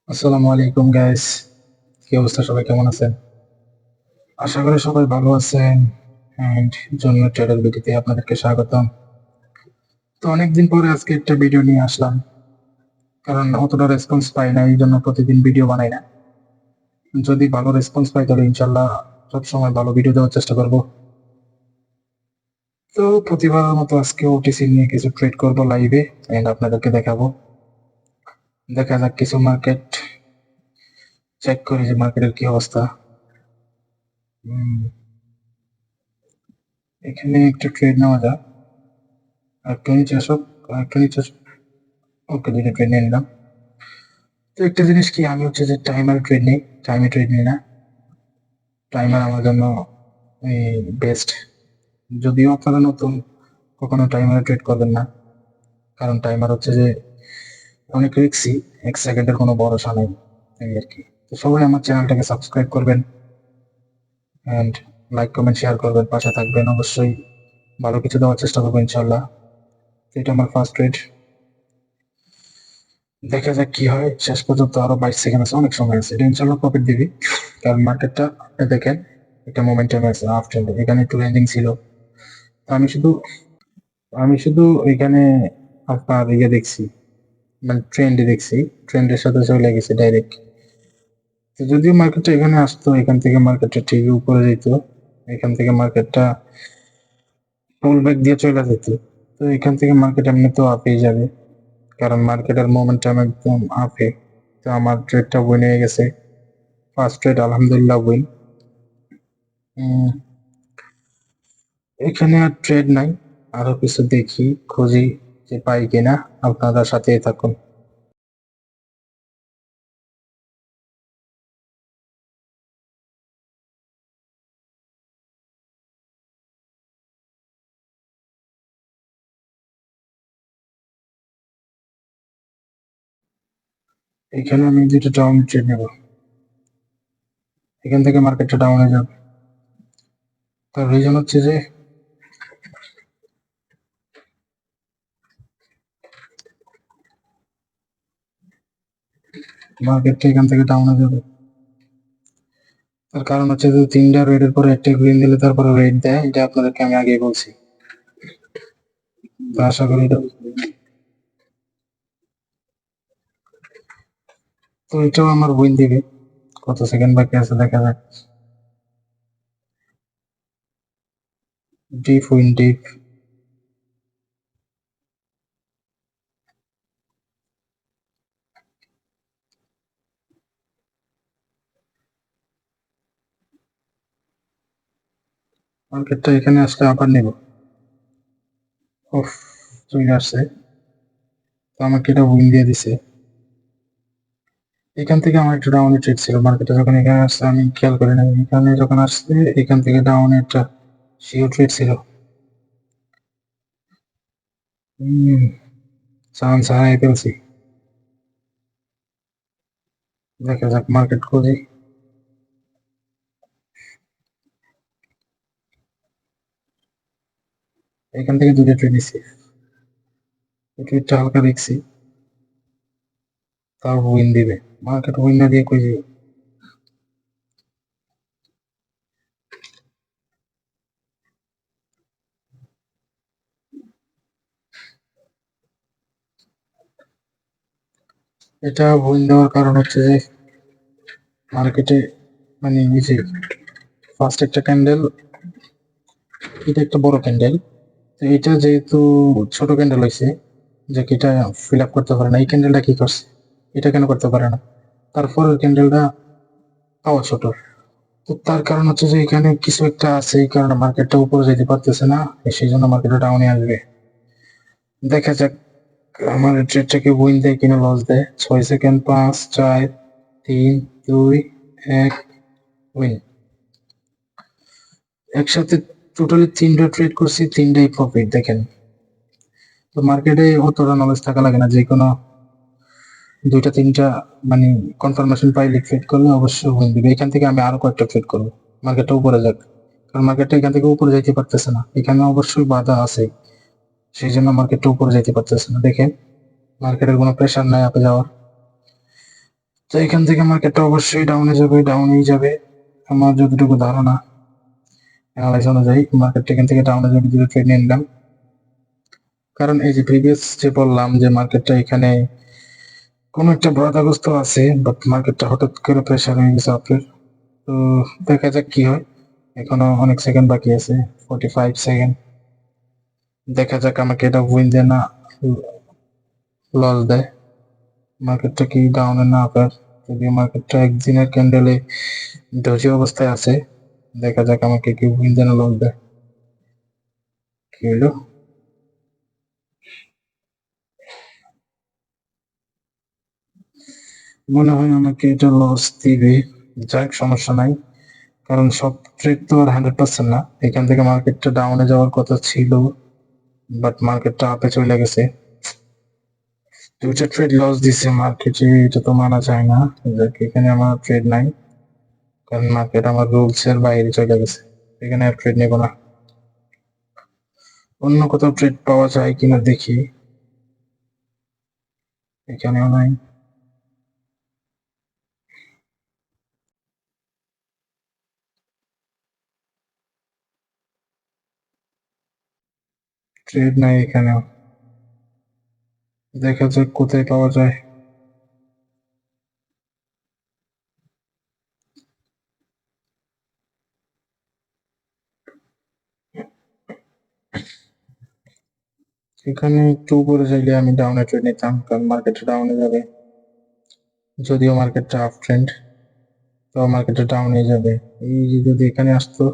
আসসালামু আলাইকুম গাইস। কি অবস্থা, সবাই কেমন আছেন? আশা করি সবাই ভালো আছেন। এন্ড জন্য ট্রেডার ভিডিওতে আপনাদেরকে স্বাগতম। তো অনেকদিন পরে আজকে একটা ভিডিও নিয়ে আসলাম, কারণ অতটা রেসপন্স পাই না, এই জন্য প্রতিদিন ভিডিও বানাই না। যদি ভালো রেসপন্স পাই তাহলে ইনশাল্লাহ সবসময় ভালো ভিডিও দেওয়ার চেষ্টা করব। তো প্রতিবারের মতো আজকে ওটিসি নিয়ে কিছু ট্রেড করব লাইভে, এন্ড আপনাদেরকে দেখাবো। দেখা যাক, কিছু মার্কেট চেক করি যে মার্কেটের কি অবস্থা। এখানে একটা ট্রেড নেওয়া যাক। একটু নিচে আসুক, একটু নিচে আসুক। ওকে, দুইটা ট্রেড নিয়ে নিলাম। তো একটা জিনিস কি, আমি হচ্ছে যে টাইমার ট্রেড নেই, টাইমে ট্রেড নিই না। টাইমার আমার জন্য বেস্ট। যদিও আপনারা নতুন, কখনো টাইমারে ট্রেড করবেন না, কারণ টাইমার হচ্ছে যে অনেক রিস্কি। 1 সেকেন্ডের কোনো ভরসা নেই, এই আর কি। তো সবাই আমার চ্যানেলটাকে সাবস্ক্রাইব করবেন অ্যান্ড লাইক কমেন্ট শেয়ার করবেন, পাশে থাকবেন অবশ্যই। ভালো কিছু দেওয়ার চেষ্টা করবো ইনশাল্লাহ। তো এটা আমার ফার্স্ট ট্রেড, দেখা যাক কি হয়। শেষ পর্যন্ত আরো 22 সেকেন্ড আছে, অনেক সময় আছে, এটা ইনশাল্লাহ প্রফিট দিবি। কারণ মার্কেটটা দেখেন, একটা মোমেন্টাম আছে আপ ট্রেন্ড, এখানে একটু রেঞ্জিং ছিল। তো আমি শুধু এখানে আপনার ইয়ে দেখছি, মানে ট্রেন্ডে দেখছি, ট্রেন্ডের সাথে চলে গেছে ডাইরেক্ট। তো যদিও মার্কেটটা এখানে আসতো, এখান থেকে মার্কেটটা ঠিকই উপরে যেত, এখান থেকে মার্কেটটা পুল ব্যাক দিয়ে চলে যেত। তো এখান থেকে মার্কেট এমনিতেও আপেই যাবে, কারণ মার্কেটের মোমেন্টাম একদম আপে। তো আমার ট্রেডটা উইন হয়ে গেছে, ফার্স্ট ট্রেড আলহামদুলিল্লাহ উইন। এখানে আর ট্রেড নাই, আরো কিছু দেখি, খুঁজি যে পাই কিনা। আপনারা সাথেই থাকুন। এখানে আমি দুটো ডাউন ট্রেড নেব, এখান থেকে মার্কেটটা ডাউনে যাবে। তার রিজন হচ্ছে যে মার্কেটটা এখান থেকে ডাউনে যাবে, তার কারণ হচ্ছে যে তিনটা রেডের পরে একটা গ্রিন দিলে তারপরে রেড দেয়, এটা আপনাদেরকে আমি আগেই বলছি। তো আশা করি তো এটাও আমার উইন দিবে। কত সেকেন্ড বাকি আছে দেখা যাক। Deep win, deep. মার্কেটটা এখানে আসলে আবার নেব। ওফ, চলে আসছে। তো আমাকে এটা উইন দিয়ে দিছে। এখান থেকে আমার একটা ডাউনের ট্রেড ছিল, মার্কেটে যখন এখানে আসছে আমি খেয়াল করি নাই, এখানে যখন আসছে এখান থেকে ডাউনের একটা শিওর ট্রেড ছিল। চান্স হারাই ফেলছি। দেখা যাক, মার্কেট খুঁজি। এখান থেকে দুটো ট্রেড নিচ্ছি, ট্রেডটা হালকা দেখছি, তাও উইন দিবে। মার্কেট উইন না দিয়ে কই যাবে। এটা উইন দেওয়ার কারণ হচ্ছে যে মার্কেটে, মানে এই যে ফার্স্ট একটা ক্যান্ডেল, এটা একটা বড় ক্যান্ডেল। তো এটা যেহেতু ছোট ক্যান্ডেল হয়েছে, যে এটা ফিল আপ করতে পারে না, এই ক্যান্ডেলটা কি করছে, এটা কেন করতে পারে না, তারপরের ক্যান্ডেলটা তাও ছোট। তো তার কারণ হচ্ছে যে এখানে কিছু একটা আছে, এই কারণে মার্কেটটা উপরে যেতে পারতেছে না, সেই জন্য মার্কেটটা ডাউনে আসবে। দেখা যাক আমার ট্রেডটাকে উইন দেয় কিনা লস দেয়। 6 সেকেন্ড, 5, 4, 3, 2, 1, উইন। একসাথে টোটালি তিনটা ট্রেড করছি, তিনটাই প্রফিট দেখেন। তো মার্কেটে অতটা নলেজ থাকা লাগে না, যে কোনো দুইটা তিনটা মানে কনফার্মেশন পাইলে ট্রেড করলে অবশ্যই উইন দিবে। এখান থেকে আমি আরো কয়েকটা ট্রেড করবো, মার্কেটটা উপরে যাক। কারণ মার্কেটটা এখান থেকে উপরে যাইতে পারতেছে না, এখানে অবশ্যই বাধা আছে, সেই জন্য মার্কেটটা উপরে যাইতে পারতেছে না। দেখেন মার্কেটের কোনো প্রেশার নাই আপে যাওয়ার। এখান থেকে মার্কেটটা অবশ্যই ডাউনেই যাবে আমার যতটুকু ধারণা অ্যানালাইজ অনুযায়ী মার্কেটটা এখান থেকে ডাউনে যাবে, দুটো ট্রেড নিয়ে নিলাম। কারণ এই যে প্রিভিয়াস যে বললাম যে মার্কেটটা এখানে কোনো একটা বাধাগ্রস্ত আছে, বাট মার্কেটটা হঠাৎ করে প্রেসার হয়ে গেছে আপের। তো দেখা যাক কি হয়, এখনো অনেক সেকেন্ড বাকি আছে, 45 সেকেন্ড। দেখা যাক আমাকে এটা উইন দেয় না লস দেয়, মার্কেটটা কি ডাউনে না আপার। যদিও মার্কেটটা একদিনের ক্যান্ডেলে ডজি অবস্থায় আছে, দেখা যাক আমাকে কি উইন দেয় না লস দেয়। কি হলো, মনে হয় আমাকে এটা লস দিবে। যাক সমস্যা নাই, কারণ সব ট্রেড তো আর 100% না। এখান থেকে মার্কেটটা ডাউনে যাওয়ার কথা ছিল, বাট মার্কেটটা আপে চলে গেছে। দুইটা ট্রেড লস দিছে মার্কেটে, এটা তো মানা যায় না। যাক এখানে আমার ট্রেড নাই, কারণ মার্কেট আমার রুলস এর বাইরে চলে গেছে, এখানে আর ট্রেড নেব না। অন্য কোথাও ট্রেড পাওয়া যায় কিনা দেখি, এখানেও নাই। ট্রেড নাই এখানেও, দেখা যাক কোথায় পাওয়া যায়। এখানে একটু উপরে চাইলে আমি ডাউনে ট্রেড নিতাম, কারণ মার্কেট ডাউনে যাবে। যদিও মার্কেটটা আপ ট্রেন্ড, তো মার্কেটটা ডাউনে যাবে। এই যে যদি এখানে আসতো,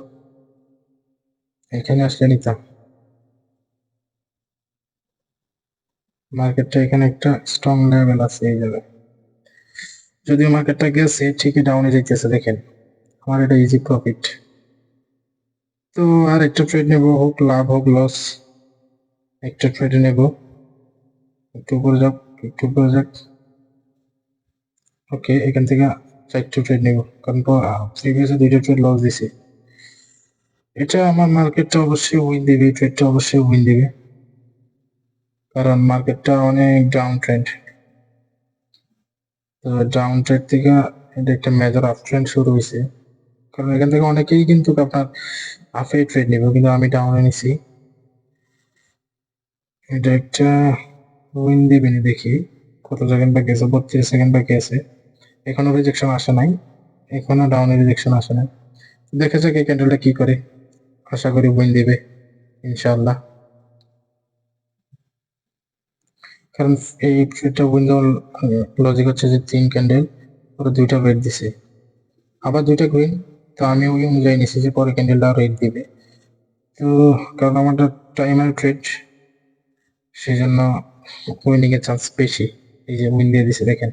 এখানে আসলে নিতাম। মার্কেটটা এখানে একটা স্ট্রং লেভেল আছে এই জায়গায়। যদিও মার্কেটটা গেছে ঠিকই ডাউনে যাইতেছে, দেখেন আমার এটা ইজি প্রফিট। তো আর একটা ট্রেড নেব, হোক লাভ হোক লস, একটা ট্রেড নেব। একটু উপরে যাক, একটু উপরে যাক। ওকে, এখান থেকে 4টা ট্রেড নেব, কারণ প্রিভিয়াসে 2টা ট্রেড লস দিছে। এটা আমার মার্কেটটা অবশ্যই উইন দিবে, ট্রেডটা অবশ্যই উইন দিবে, কারণ মার্কেটটা অনেক ডাউন ট্রেন্ড। তো ডাউন ট্রেড থেকে এটা একটা মেজর আপ ট্রেন্ড শুরু হয়েছে, কারণ এখান থেকে অনেকেই কিন্তু আপনার আপে ট্রেড নেবে, কিন্তু আমি ডাউনে নিছি। এটা একটা উইন দিবেনি, দেখি কত সেকেন্ড বাকি আছে, 32 সেকেন্ড বাকি আছে। এখনো রিজেকশন আসে নাই, এখনো ডাউনে রিজেকশন আসে নাই। দেখা যাক এই ক্যান্ডেলটা কি করে, আশা করি উইন দিবে ইনশাআল্লাহ। কারণ এই ট্রেডটা উইন দেওয়ার লজিক হচ্ছে যে 3 ক্যান্ডেল পরে 2টা রেড দিছে, আবার 2টা গ্রিন। তো আমি ওই অনুযায়ী নিছি যে পরে ক্যান্ডেলটা রেড দিবে। তো কারণ আমারটা টাইমার ট্রেড, সেই জন্য উইনিং এর চান্স বেশি। এই যে উইন দিয়ে দিছে দেখেন।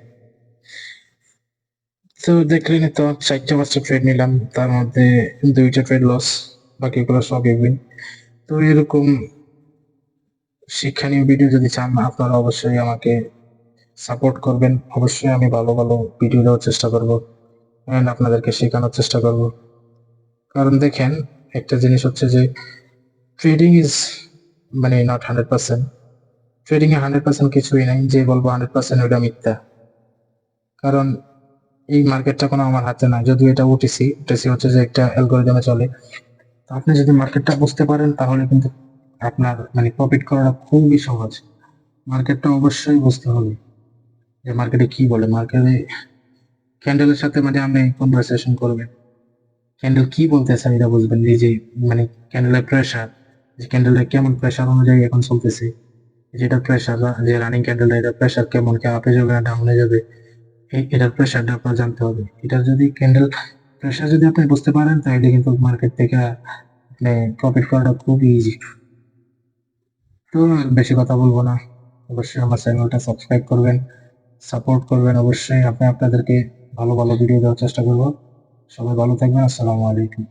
তো দেখলেন তো 4টা 5টা ট্রেড নিলাম, তার মধ্যে 2টা ট্রেড লস, বাকিগুলো সবই উইন। তো এরকম শিক্ষণীয় ভিডিও যদি চান আপনারা অবশ্যই আমাকে সাপোর্ট করবেন। অবশ্যই আমি ভালো ভালো ভিডিও দেওয়ার চেষ্টা করব এন্ড আপনাদেরকে শেখানোর চেষ্টা করব। কারণ দেখেন একটা জিনিস হচ্ছে যে ট্রেডিং ইজ মানে নট 100%। ট্রেডিং এ 100% কিছুই নাই, যে বলবো 100% ওটা মিথ্যা। কারণ এই মার্কেটটা কোনো আমার হাতে না, যদিও এটা ওটিসি হচ্ছে যে একটা অ্যালগরিদমে চলে। তো আপনি যদি মার্কেটটা বুঝতে পারেন তাহলে কিন্তু আপনার মানে প্রফিট করাটা খুবই সহজ। মার্কেটটা অবশ্যই বুঝতে হবে যে মার্কেটে কি বলে, মার্কেটে ক্যান্ডেলের সাথে মানে আপনি কনভারসেশন করবেন, ক্যান্ডেল কি বলতেছে এটা বুঝবেন। এই যে মানে ক্যান্ডেলের প্রেসার, যে ক্যান্ডেলটা কেমন প্রেসার অনুযায়ী এখন চলতেছে, যেটা প্রেসার যে রানিং ক্যান্ডেলটা এটা প্রেসার কেমন, কে আপে যাবে না ডাউনে যাবে, এটার প্রেসারটা আপনার জানতে হবে। এটা যদি ক্যান্ডেল প্রেসার যদি আপনি বুঝতে পারেন তাহলে কিন্তু মার্কেট থেকে আপনি প্রফিট করাটা খুবই ইজি। তো আর বেশি কথা বলবো না, অবশ্যই আমার চ্যানেলটা সাবস্ক্রাইব করবেন, সাপোর্ট করবেন। অবশ্যই আপনাদেরকে ভালো ভালো ভিডিও দেওয়ার চেষ্টা করবো। সবাই ভালো থাকবেন, আসসালামু আলাইকুম।